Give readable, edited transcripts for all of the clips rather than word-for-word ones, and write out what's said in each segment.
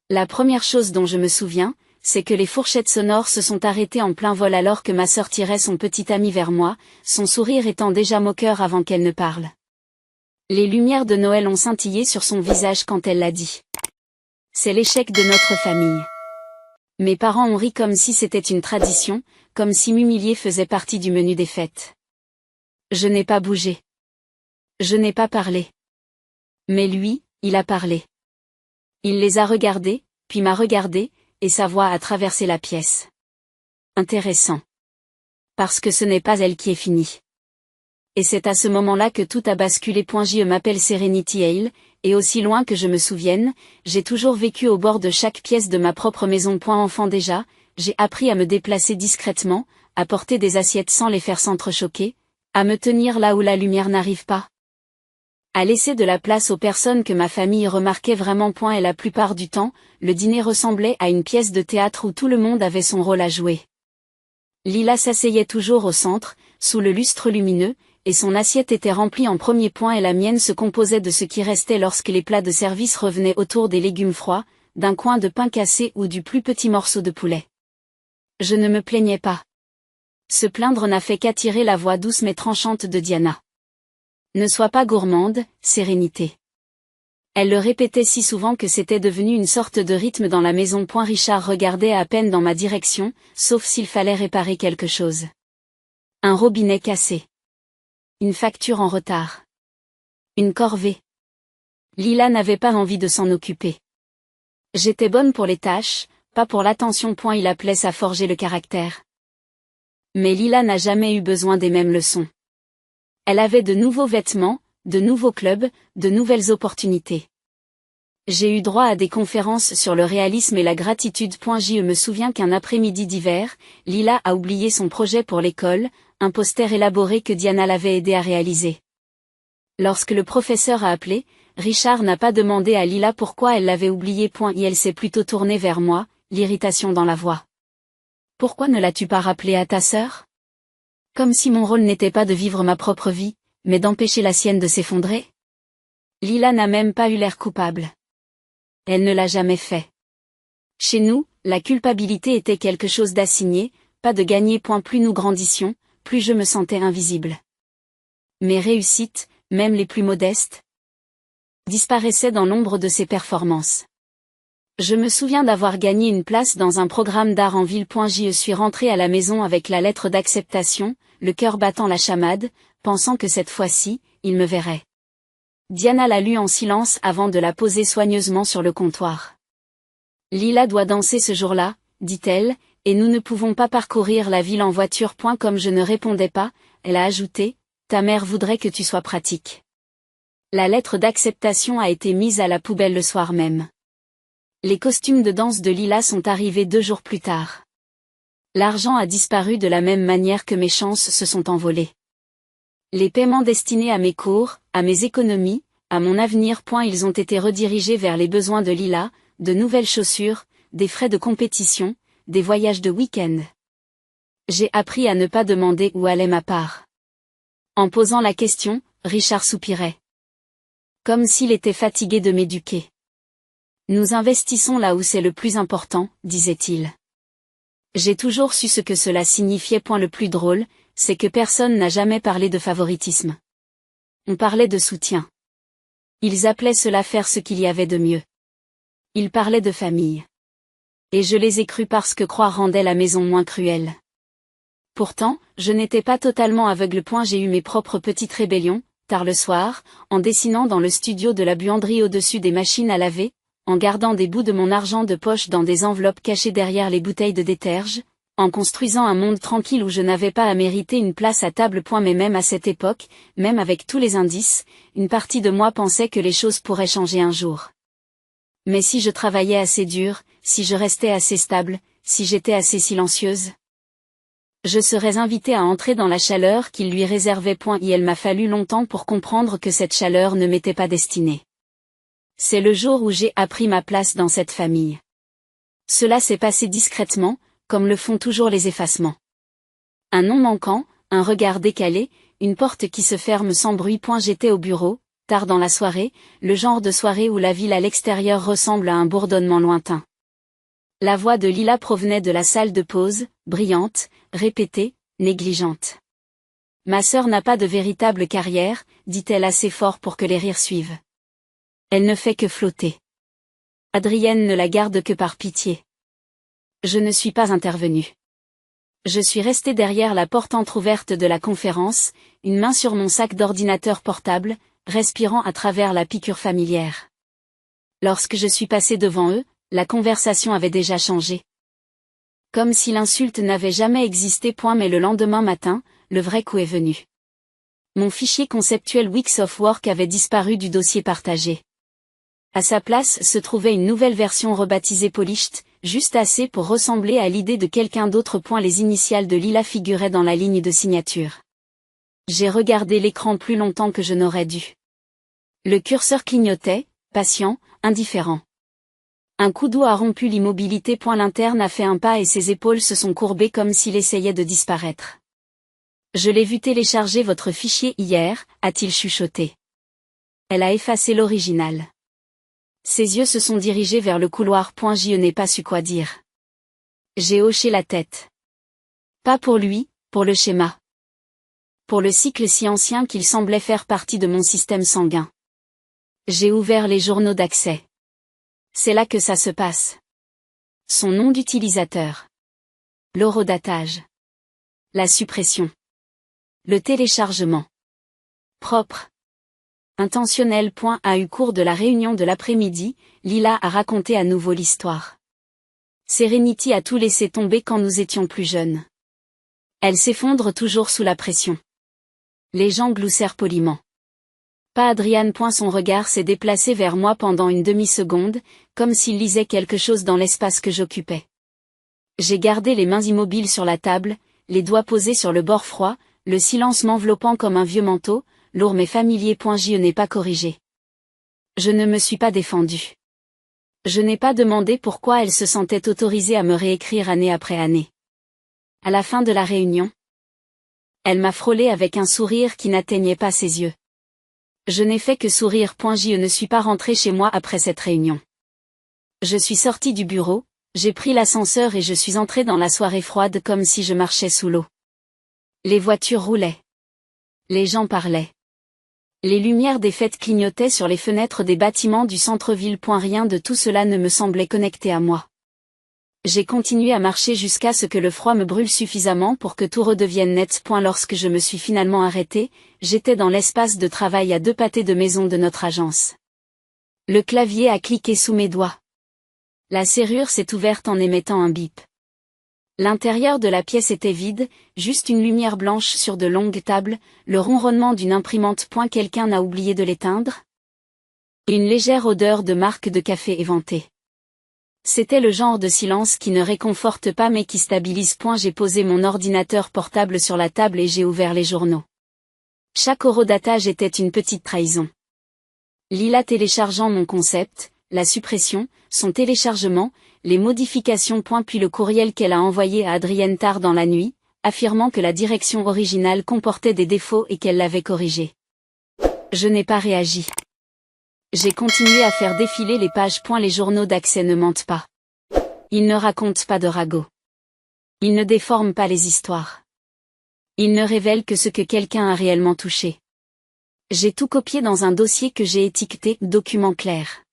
La première chose dont je me souviens, c'est que les fourchettes sonores se sont arrêtées en plein vol alors que ma sœur tirait son petit ami vers moi, son sourire étant déjà moqueur avant qu'elle ne parle. Les lumières de Noël ont scintillé sur son visage quand elle l'a dit. C'est l'échec de notre famille. Mes parents ont ri comme si c'était une tradition, comme si m'humilier faisait partie du menu des fêtes. Je n'ai pas bougé. Je n'ai pas parlé. Mais lui, il a parlé. Il les a regardés, puis m'a regardé, et sa voix a traversé la pièce. Intéressant. Parce que ce n'est pas elle qui est finie. Et c'est à ce moment-là que tout a basculé. Je m'appelle Serenity Hale, et aussi loin que je me souvienne, j'ai toujours vécu au bord de chaque pièce de ma propre maison. Enfant déjà, j'ai appris à me déplacer discrètement, à porter des assiettes sans les faire s'entrechoquer, à me tenir là où la lumière n'arrive pas. À laisser de la place aux personnes que ma famille remarquait vraiment. Et la plupart du temps, le dîner ressemblait à une pièce de théâtre où tout le monde avait son rôle à jouer. Lila s'asseyait toujours au centre, sous le lustre lumineux, et son assiette était remplie en premier. Et la mienne se composait de ce qui restait lorsque les plats de service revenaient autour des légumes froids, d'un coin de pain cassé ou du plus petit morceau de poulet. Je ne me plaignais pas. Se plaindre n'a fait qu'attirer la voix douce mais tranchante de Diana. Ne sois pas gourmande, Sérénité. Elle le répétait si souvent que c'était devenu une sorte de rythme dans la maison. Richard regardait à peine dans ma direction, sauf s'il fallait réparer quelque chose. Un robinet cassé. Une facture en retard. Une corvée. Lila n'avait pas envie de s'en occuper. J'étais bonne pour les tâches, pas pour l'attention. Il appelait ça forger le caractère. Mais Lila n'a jamais eu besoin des mêmes leçons. Elle avait de nouveaux vêtements, de nouveaux clubs, de nouvelles opportunités. J'ai eu droit à des conférences sur le réalisme et la gratitude. Je me souviens qu'un après-midi d'hiver, Lila a oublié son projet pour l'école, un poster élaboré que Diana l'avait aidé à réaliser. Lorsque le professeur a appelé, Richard n'a pas demandé à Lila pourquoi elle l'avait oublié. Et elle s'est plutôt tournée vers moi, l'irritation dans la voix. Pourquoi ne l'as-tu pas rappelé à ta sœur ? Comme si mon rôle n'était pas de vivre ma propre vie, mais d'empêcher la sienne de s'effondrer. Lila n'a même pas eu l'air coupable. Elle ne l'a jamais fait. Chez nous, la culpabilité était quelque chose d'assigné, pas de gagné. Plus nous grandissions, plus je me sentais invisible. Mes réussites, même les plus modestes, disparaissaient dans l'ombre de ses performances. Je me souviens d'avoir gagné une place dans un programme d'art en ville. Je suis rentrée à la maison avec la lettre d'acceptation, le cœur battant la chamade, pensant que cette fois-ci, il me verrait. Diana l'a lue en silence avant de la poser soigneusement sur le comptoir. Lila doit danser ce jour-là, dit-elle, et nous ne pouvons pas parcourir la ville en voiture. Comme je ne répondais pas, elle a ajouté, ta mère voudrait que tu sois pratique. La lettre d'acceptation a été mise à la poubelle le soir même. Les costumes de danse de Lila sont arrivés 2 jours plus tard. L'argent a disparu de la même manière que mes chances se sont envolées. Les paiements destinés à mes cours, à mes économies, à mon avenir. Ils ont été redirigés vers les besoins de Lila, de nouvelles chaussures, des frais de compétition, des voyages de week-end. J'ai appris à ne pas demander où allait ma part. En posant la question, Richard soupirait. Comme s'il était fatigué de m'éduquer. Nous investissons là où c'est le plus important, disait-il. J'ai toujours su ce que cela signifiait. Le plus drôle, c'est que personne n'a jamais parlé de favoritisme. On parlait de soutien. Ils appelaient cela faire ce qu'il y avait de mieux. Ils parlaient de famille. Et je les ai crus parce que croire rendait la maison moins cruelle. Pourtant, je n'étais pas totalement aveugle. J'ai eu mes propres petites rébellions, tard le soir, en dessinant dans le studio de la buanderie au-dessus des machines à laver, en gardant des bouts de mon argent de poche dans des enveloppes cachées derrière les bouteilles de déterge, en construisant un monde tranquille où je n'avais pas à mériter une place à table. Mais même à cette époque, même avec tous les indices, une partie de moi pensait que les choses pourraient changer un jour. Mais si je travaillais assez dur, si je restais assez stable, si j'étais assez silencieuse, je serais invitée à entrer dans la chaleur qu'il lui réservait. Et il m'a fallu longtemps pour comprendre que cette chaleur ne m'était pas destinée. C'est le jour où j'ai appris ma place dans cette famille. Cela s'est passé discrètement, comme le font toujours les effacements. Un nom manquant, un regard décalé, une porte qui se ferme sans bruit. J'étais au bureau, tard dans la soirée, le genre de soirée où la ville à l'extérieur ressemble à un bourdonnement lointain. La voix de Lila provenait de la salle de pause, brillante, répétée, négligente. Ma sœur n'a pas de véritable carrière, dit-elle assez fort pour que les rires suivent. Elle ne fait que flotter. Adrienne ne la garde que par pitié. Je ne suis pas intervenue. Je suis restée derrière la porte entr'ouverte de la conférence, une main sur mon sac d'ordinateur portable, respirant à travers la piqûre familière. Lorsque je suis passée devant eux, la conversation avait déjà changé. Comme si l'insulte n'avait jamais existé. Mais le lendemain matin, le vrai coup est venu. Mon fichier conceptuel Weeks of Work avait disparu du dossier partagé. À sa place se trouvait une nouvelle version rebaptisée Polished, juste assez pour ressembler à l'idée de quelqu'un d'autre. Les initiales de Lila figuraient dans la ligne de signature. J'ai regardé l'écran plus longtemps que je n'aurais dû. Le curseur clignotait, patient, indifférent. Un coup d'eau a rompu l'immobilité. L'interne a fait un pas et ses épaules se sont courbées comme s'il essayait de disparaître. Je l'ai vu télécharger votre fichier hier, a-t-il chuchoté. Elle a effacé l'original. Ses yeux se sont dirigés vers le couloir. Je n'ai pas su quoi dire. J'ai hoché la tête. Pas pour lui, pour le schéma. Pour le cycle si ancien qu'il semblait faire partie de mon système sanguin. J'ai ouvert les journaux d'accès. C'est là que ça se passe. Son nom d'utilisateur. L'horodatage. La suppression. Le téléchargement. Propre. Intentionnel. A eu cours de la réunion de l'après-midi, Lila a raconté à nouveau l'histoire. Serenity a tout laissé tomber quand nous étions plus jeunes. Elle s'effondre toujours sous la pression. Les gens gloussèrent poliment. Pas Adrian. Son regard s'est déplacé vers moi pendant une demi-seconde, comme s'il lisait quelque chose dans l'espace que j'occupais. J'ai gardé les mains immobiles sur la table, les doigts posés sur le bord froid, le silence m'enveloppant comme un vieux manteau, lourd mais familier. Je n'ai pas corrigé. Je ne me suis pas défendue. Je n'ai pas demandé pourquoi elle se sentait autorisée à me réécrire année après année. À la fin de la réunion, elle m'a frôlé avec un sourire qui n'atteignait pas ses yeux. Je n'ai fait que sourire. Je ne suis pas rentrée chez moi après cette réunion. Je suis sortie du bureau, j'ai pris l'ascenseur et je suis entrée dans la soirée froide comme si je marchais sous l'eau. Les voitures roulaient. Les gens parlaient. Les lumières des fêtes clignotaient sur les fenêtres des bâtiments du centre-ville. Rien de tout cela ne me semblait connecté à moi. J'ai continué à marcher jusqu'à ce que le froid me brûle suffisamment pour que tout redevienne net. Lorsque je me suis finalement arrêtée, j'étais dans l'espace de travail à 2 pâtés de maison de notre agence. Le clavier a cliqué sous mes doigts. La serrure s'est ouverte en émettant un bip. L'intérieur de la pièce était vide, juste une lumière blanche sur de longues tables, le ronronnement d'une imprimante. Quelqu'un a oublié de l'éteindre? Une légère odeur de marque de café éventé. C'était le genre de silence qui ne réconforte pas mais qui stabilise. J'ai posé mon ordinateur portable sur la table et j'ai ouvert les journaux. Chaque horodatage était une petite trahison. Lila téléchargeant mon concept, la suppression, son téléchargement, les modifications. Puis le courriel qu'elle a envoyé à Adrienne tard dans la nuit, affirmant que la direction originale comportait des défauts et qu'elle l'avait corrigé. Je n'ai pas réagi. J'ai continué à faire défiler les pages. Les journaux d'accès ne mentent pas. Ils ne racontent pas de ragots. Ils ne déforment pas les histoires. Ils ne révèlent que ce que quelqu'un a réellement touché. J'ai tout copié dans un dossier que j'ai étiqueté « Document clair ».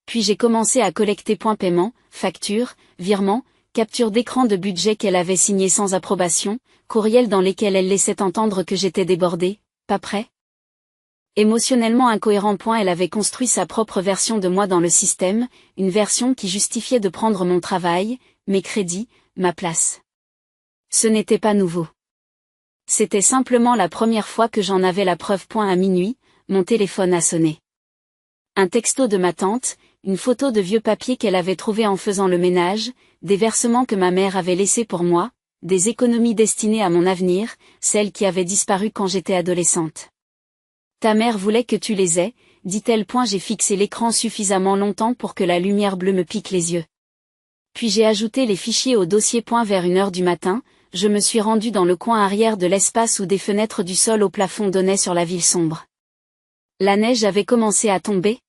Puis j'ai commencé à collecter paiement, factures, virements, captures d'écran de budget qu'elle avait signées sans approbation, courriels dans lesquels elle laissait entendre que j'étais débordée, pas prêt. Émotionnellement incohérent. Elle avait construit sa propre version de moi dans le système, une version qui justifiait de prendre mon travail, mes crédits, ma place. Ce n'était pas nouveau. C'était simplement la première fois que j'en avais la preuve. À minuit, mon téléphone a sonné. Un texto de ma tante, une photo de vieux papier qu'elle avait trouvé en faisant le ménage, des versements que ma mère avait laissés pour moi, des économies destinées à mon avenir, celles qui avaient disparu quand j'étais adolescente. Ta mère voulait que tu les aies, dit-elle. J'ai fixé l'écran suffisamment longtemps pour que la lumière bleue me pique les yeux. Puis j'ai ajouté les fichiers au dossier. Vers 1h du matin, je me suis rendue dans le coin arrière de l'espace où des fenêtres du sol au plafond donnaient sur la ville sombre. La neige avait commencé à tomber.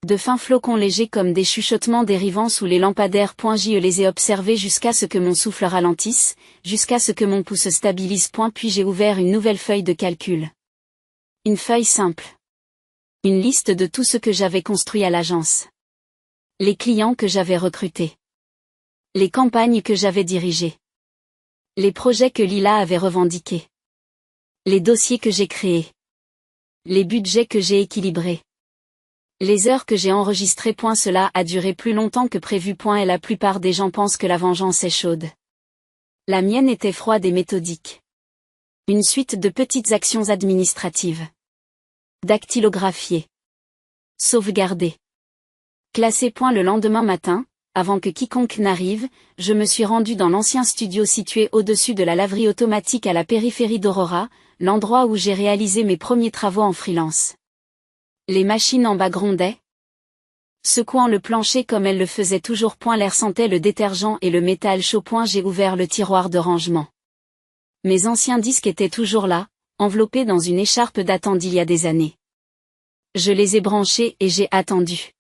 De fins flocons légers comme des chuchotements dérivant sous les lampadaires. Je les ai observés jusqu'à ce que mon souffle ralentisse, jusqu'à ce que mon pouls se stabilise. Puis j'ai ouvert une nouvelle feuille de calcul. Une feuille simple. Une liste de tout ce que j'avais construit à l'agence. Les clients que j'avais recrutés. Les campagnes que j'avais dirigées. Les projets que Lila avait revendiqués. Les dossiers que j'ai créés. Les budgets que j'ai équilibrés. Les heures que j'ai enregistrées. Cela a duré plus longtemps que prévu. Et la plupart des gens pensent que la vengeance est chaude. La mienne était froide et méthodique. Une suite de petites actions administratives. Dactylographiées. Sauvegardées. Classées. Le lendemain matin, avant que quiconque n'arrive, je me suis rendu dans l'ancien studio situé au-dessus de la laverie automatique à la périphérie d'Aurora, l'endroit où j'ai réalisé mes premiers travaux en freelance. Les machines en bas grondaient, secouant le plancher comme elles le faisaient toujours. L'air sentait le détergent et le métal chaud. J'ai ouvert le tiroir de rangement. Mes anciens disques étaient toujours là, enveloppés dans une écharpe datant d'il y a des années. Je les ai branchés et j'ai attendu.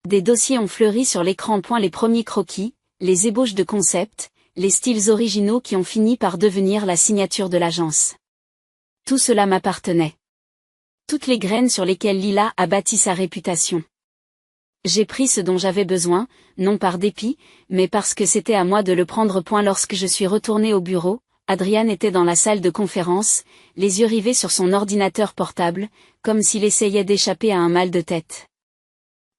Des dossiers ont fleuri sur l'écran. Les premiers croquis, les ébauches de concepts, les styles originaux qui ont fini par devenir la signature de l'agence. Tout cela m'appartenait. Toutes les graines sur lesquelles Lila a bâti sa réputation. J'ai pris ce dont j'avais besoin, non par dépit, mais parce que c'était à moi de le prendre. Lorsque je suis retourné au bureau, Adrian était dans la salle de conférence, les yeux rivés sur son ordinateur portable, comme s'il essayait d'échapper à un mal de tête.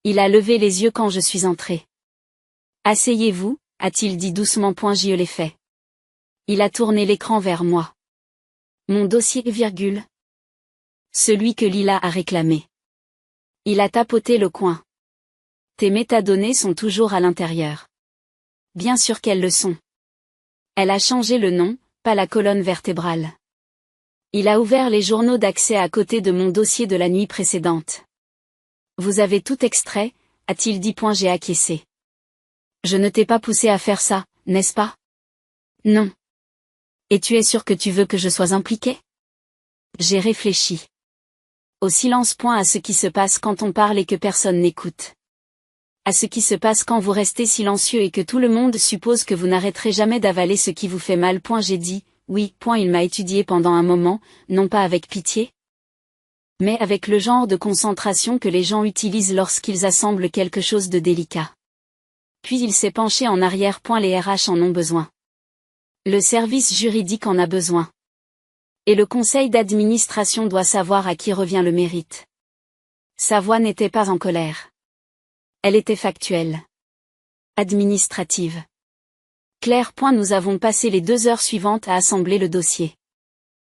Il a levé les yeux quand je suis entré. « Asseyez-vous » a-t-il dit doucement. Je l'ai fait. Il a tourné l'écran vers moi. Mon dossier, celui que Lila a réclamé. Il a tapoté le coin. Tes métadonnées sont toujours à l'intérieur. Bien sûr qu'elles le sont. Elle a changé le nom, pas la colonne vertébrale. Il a ouvert les journaux d'accès à côté de mon dossier de la nuit précédente. Vous avez tout extrait, a-t-il dit. J'ai acquiescé. Je ne t'ai pas poussé à faire ça, n'est-ce pas? Non. Et tu es sûr que tu veux que je sois impliqué? J'ai réfléchi. Au silence. À ce qui se passe quand on parle et que personne n'écoute. À ce qui se passe quand vous restez silencieux et que tout le monde suppose que vous n'arrêterez jamais d'avaler ce qui vous fait mal. J'ai dit, oui. Il m'a étudié pendant un moment, non pas avec pitié, mais avec le genre de concentration que les gens utilisent lorsqu'ils assemblent quelque chose de délicat. Puis il s'est penché en arrière. Les RH en ont besoin. Le service juridique en a besoin. Et le conseil d'administration doit savoir à qui revient le mérite. Sa voix n'était pas en colère. Elle était factuelle. Administrative. Claire. Nous avons passé les 2 heures suivantes à assembler le dossier.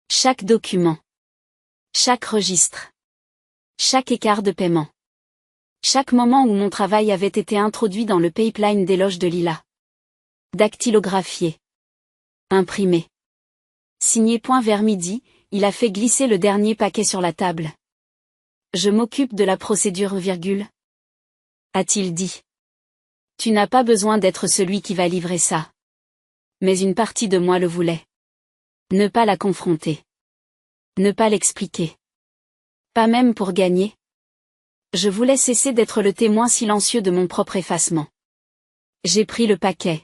Chaque document. Chaque registre. Chaque écart de paiement. Chaque moment où mon travail avait été introduit dans le pipeline d'éloge de Lila. Dactylographié. Imprimé. Signé. Vers midi, il a fait glisser le dernier paquet sur la table. Je m'occupe de la procédure, a-t-il dit. Tu n'as pas besoin d'être celui qui va livrer ça. Mais une partie de moi le voulait. Ne pas la confronter. Ne pas l'expliquer. Pas même pour gagner. Je voulais cesser d'être le témoin silencieux de mon propre effacement. J'ai pris le paquet.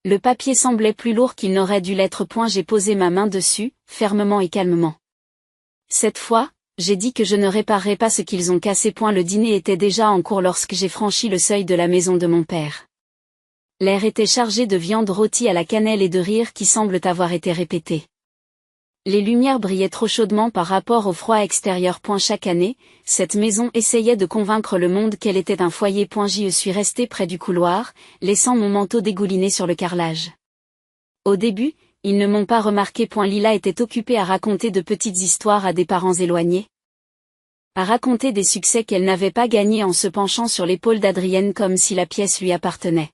Le papier semblait plus lourd qu'il n'aurait dû l'être. J'ai posé ma main dessus, fermement et calmement. Cette fois, j'ai dit que je ne réparerais pas ce qu'ils ont cassé. Le dîner était déjà en cours lorsque j'ai franchi le seuil de la maison de mon père. L'air était chargé de viande rôtie à la cannelle et de rires qui semblent avoir été répétés. Les lumières brillaient trop chaudement par rapport au froid extérieur. Chaque année, cette maison essayait de convaincre le monde qu'elle était un foyer. Je suis resté près du couloir, laissant mon manteau dégouliner sur le carrelage. Au début, ils ne m'ont pas remarqué. Lila était occupée à raconter de petites histoires à des parents éloignés. À raconter des succès qu'elle n'avait pas gagnés en se penchant sur l'épaule d'Adrienne comme si la pièce lui appartenait.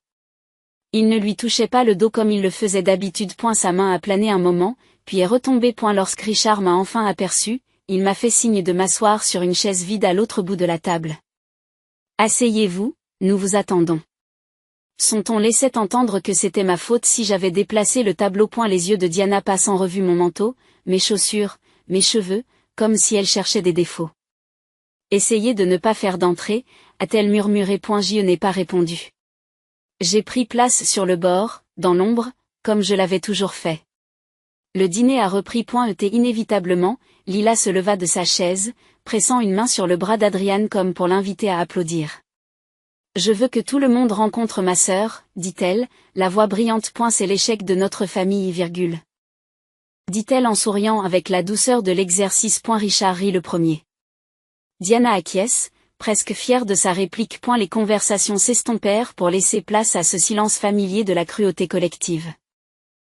Il ne lui touchait pas le dos comme il le faisait d'habitude. Sa main a plané un moment, puis est retombée. Lorsque Richard m'a enfin aperçu, il m'a fait signe de m'asseoir sur une chaise vide à l'autre bout de la table. Asseyez-vous, nous vous attendons. Son ton laissait entendre que c'était ma faute si j'avais déplacé le tableau. Les yeux de Diana passent en revue mon manteau, mes chaussures, mes cheveux, comme si elle cherchait des défauts. Essayez de ne pas faire d'entrée, a-t-elle murmuré. Je n'ai pas répondu. J'ai pris place sur le bord, dans l'ombre, comme je l'avais toujours fait. Le dîner a repris. Était inévitablement, Lila se leva de sa chaise, pressant une main sur le bras d'Adrian comme pour l'inviter à applaudir. Je veux que tout le monde rencontre ma sœur, dit-elle, la voix brillante. C'est l'échec de notre famille, dit-elle en souriant avec la douceur de l'exercice. Richard rit le premier. Diana acquiesce, presque fière de sa réplique. Les conversations s'estompèrent pour laisser place à ce silence familier de la cruauté collective.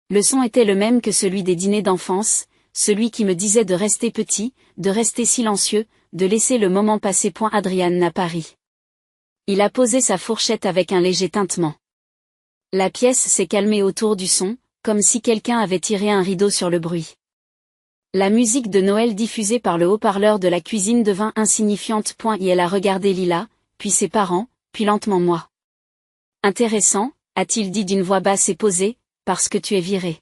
Le son était le même que celui des dîners d'enfance, celui qui me disait de rester petit, de rester silencieux, de laisser le moment passer. Adrian n'a pas ri. Il a posé sa fourchette avec un léger tintement. La pièce s'est calmée autour du son, comme si quelqu'un avait tiré un rideau sur le bruit. La musique de Noël diffusée par le haut-parleur de la cuisine devint insignifiante. Et elle a regardé Lila, puis ses parents, puis lentement moi. Intéressant, a-t-il dit d'une voix basse et posée, parce que tu es viré.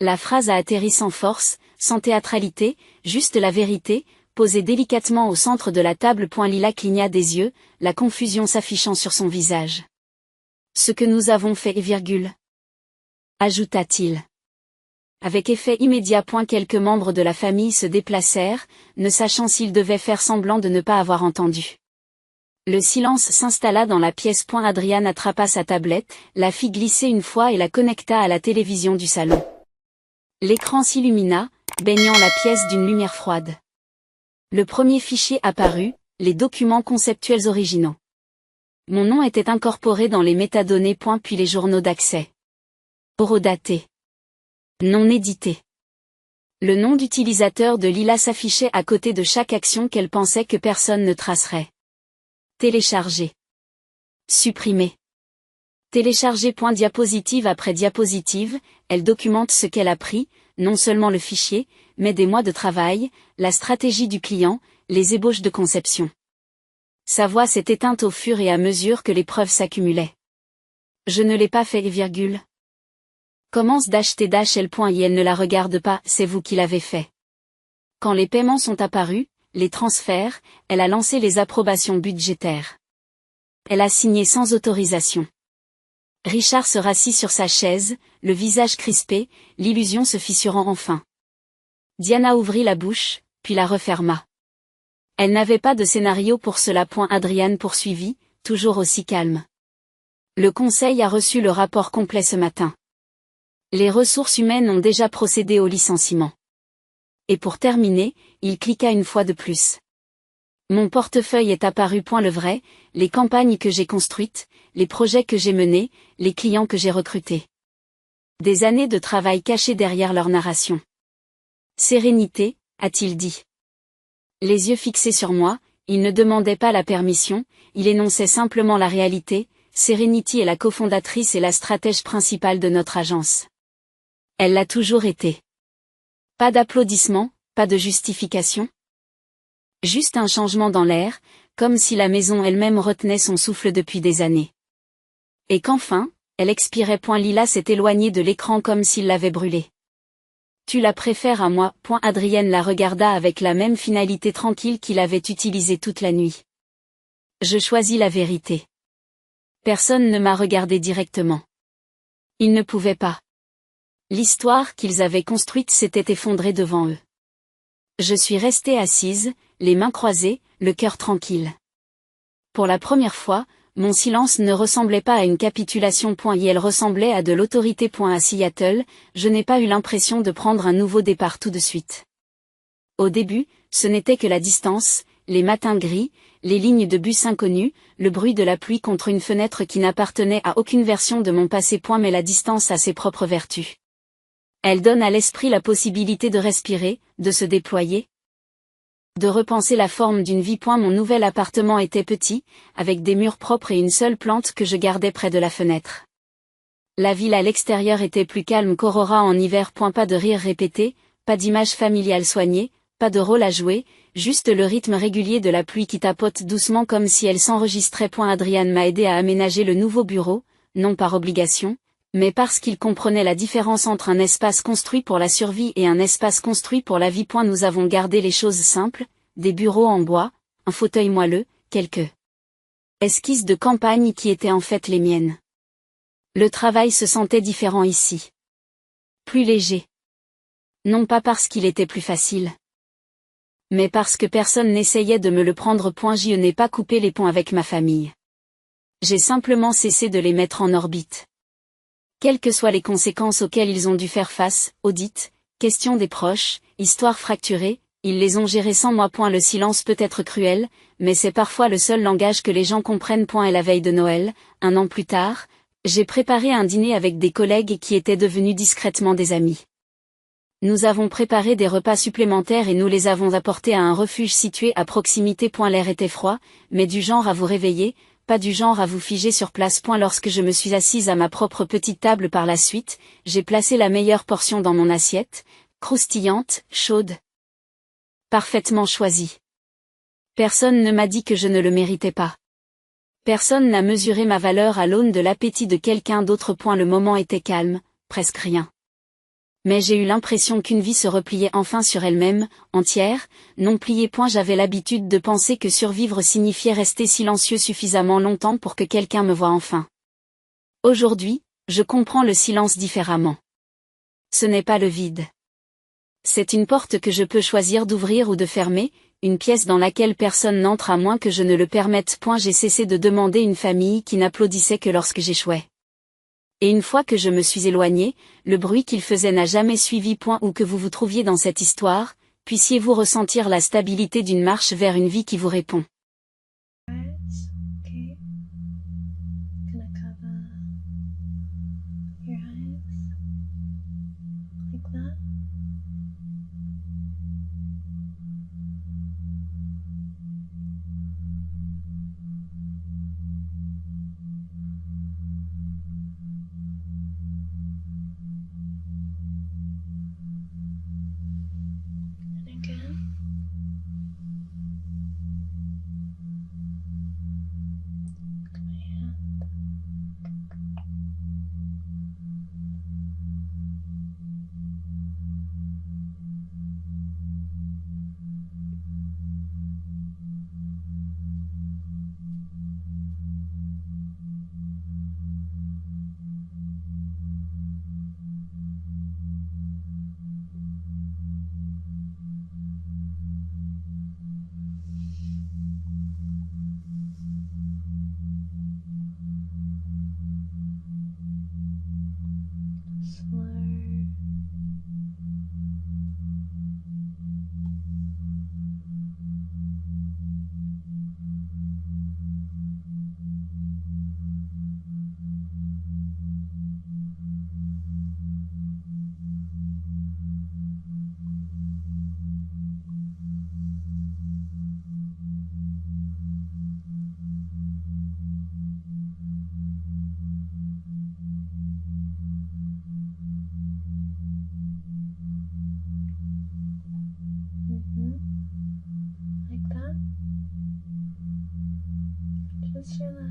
La phrase a atterri sans force, sans théâtralité, juste la vérité, posée délicatement au centre de la table. Lila cligna des yeux, la confusion s'affichant sur son visage. Ce que nous avons fait, ajouta-t-il. Avec effet immédiat. Quelques membres de la famille se déplacèrent, ne sachant s'ils devaient faire semblant de ne pas avoir entendu. Le silence s'installa dans la pièce. Adrian attrapa sa tablette, la fit glisser une fois et la connecta à la télévision du salon. L'écran s'illumina, baignant la pièce d'une lumière froide. Le premier fichier apparut, les documents conceptuels originaux. Mon nom était incorporé dans les métadonnées. Puis les journaux d'accès. Horodaté. Non édité. Le nom d'utilisateur de Lila s'affichait à côté de chaque action qu'elle pensait que personne ne tracerait. Télécharger. Supprimer. Télécharger. Diapositive après diapositive, elle documente ce qu'elle a pris, non seulement le fichier, mais des mois de travail, la stratégie du client, les ébauches de conception. Sa voix s'est éteinte au fur et à mesure que les preuves s'accumulaient. Je ne l'ai pas fait, Commence d'acheter et elle ne la regarde pas, c'est vous qui l'avez fait. Quand les paiements sont apparus, les transferts, elle a lancé les approbations budgétaires. Elle a signé sans autorisation. Richard se rassit sur sa chaise, le visage crispé, l'illusion se fissurant enfin. Diana ouvrit la bouche, puis la referma. Elle n'avait pas de scénario pour cela. Adrian poursuivit, toujours aussi calme. Le conseil a reçu le rapport complet ce matin. Les ressources humaines ont déjà procédé au licenciement. Et pour terminer, il cliqua une fois de plus. Mon portefeuille est apparu. Le vrai, les campagnes que j'ai construites, les projets que j'ai menés, les clients que j'ai recrutés. Des années de travail cachées derrière leur narration. Sérénité, a-t-il dit. Les yeux fixés sur moi, il ne demandait pas la permission, il énonçait simplement la réalité. Serenity est la cofondatrice et la stratège principale de notre agence. Elle l'a toujours été. Pas d'applaudissements, pas de justification. Juste un changement dans l'air, comme si la maison elle-même retenait son souffle depuis des années. Et qu'enfin, elle expirait. Lila s'est éloignée de l'écran comme s'il l'avait brûlée. Tu la préfères à moi. Adrienne la regarda avec la même finalité tranquille qu'il avait utilisée toute la nuit. Je choisis la vérité. Personne ne m'a regardé directement. Ils ne pouvaient pas. L'histoire qu'ils avaient construite s'était effondrée devant eux. Je suis restée assise, les mains croisées, le cœur tranquille. Pour la première fois, mon silence ne ressemblait pas à une capitulation. Et elle ressemblait à de l'autorité. À Seattle, je n'ai pas eu l'impression de prendre un nouveau départ tout de suite. Au début, ce n'était que la distance, les matins gris, les lignes de bus inconnues, le bruit de la pluie contre une fenêtre qui n'appartenait à aucune version de mon passé. Mais la distance a ses propres vertus. Elle donne à l'esprit la possibilité de respirer, de se déployer. De repenser la forme d'une vie. Mon nouvel appartement était petit, avec des murs propres et une seule plante que je gardais près de la fenêtre. La ville à l'extérieur était plus calme qu'Aurora en hiver. Pas de rire répété, pas d'image familiale soignée, pas de rôle à jouer, juste le rythme régulier de la pluie qui tapote doucement comme si elle s'enregistrait. Adrian m'a aidé à aménager le nouveau bureau, non par obligation, Mais parce qu'il comprenait la différence entre un espace construit pour la survie et un espace construit pour la vie. Nous avons gardé les choses simples, des bureaux en bois, un fauteuil moelleux, quelques esquisses de campagne qui étaient en fait les miennes. Le travail se sentait différent ici. Plus léger. Non pas parce qu'il était plus facile. Mais parce que personne n'essayait de me le prendre. Je n'ai pas coupé les ponts avec ma famille. J'ai simplement cessé de les mettre en orbite. Quelles que soient les conséquences auxquelles ils ont dû faire face, audits, questions des proches, histoires fracturées, ils les ont gérées sans moi. Le silence peut être cruel, mais c'est parfois le seul langage que les gens comprennent. Et la veille de Noël, 1 an plus tard, j'ai préparé un dîner avec des collègues qui étaient devenus discrètement des amis. Nous avons préparé des repas supplémentaires et nous les avons apportés à un refuge situé à proximité. L'air était froid, mais du genre à vous réveiller, pas du genre à vous figer sur place. Lorsque je me suis assise à ma propre petite table par la suite, j'ai placé la meilleure portion dans mon assiette, croustillante, chaude, parfaitement choisie. Personne ne m'a dit que je ne le méritais pas. Personne n'a mesuré ma valeur à l'aune de l'appétit de quelqu'un d'autre. Le moment était calme, presque rien. Mais j'ai eu l'impression qu'une vie se repliait enfin sur elle-même, entière, non pliée. J'avais l'habitude de penser que survivre signifiait rester silencieux suffisamment longtemps pour que quelqu'un me voie enfin. Aujourd'hui, je comprends le silence différemment. Ce n'est pas le vide. C'est une porte que je peux choisir d'ouvrir ou de fermer, une pièce dans laquelle personne n'entre à moins que je ne le permette. J'ai cessé de demander une famille qui n'applaudissait que lorsque j'échouais. Et une fois que je me suis éloignée, le bruit qu'il faisait n'a jamais suivi. Où que vous vous trouviez dans cette histoire, puissiez-vous ressentir la stabilité d'une marche vers une vie qui vous répond. Okay. Gonna cover your eyes like that. And again. Look at my hand. Slur. Like that. Just relax.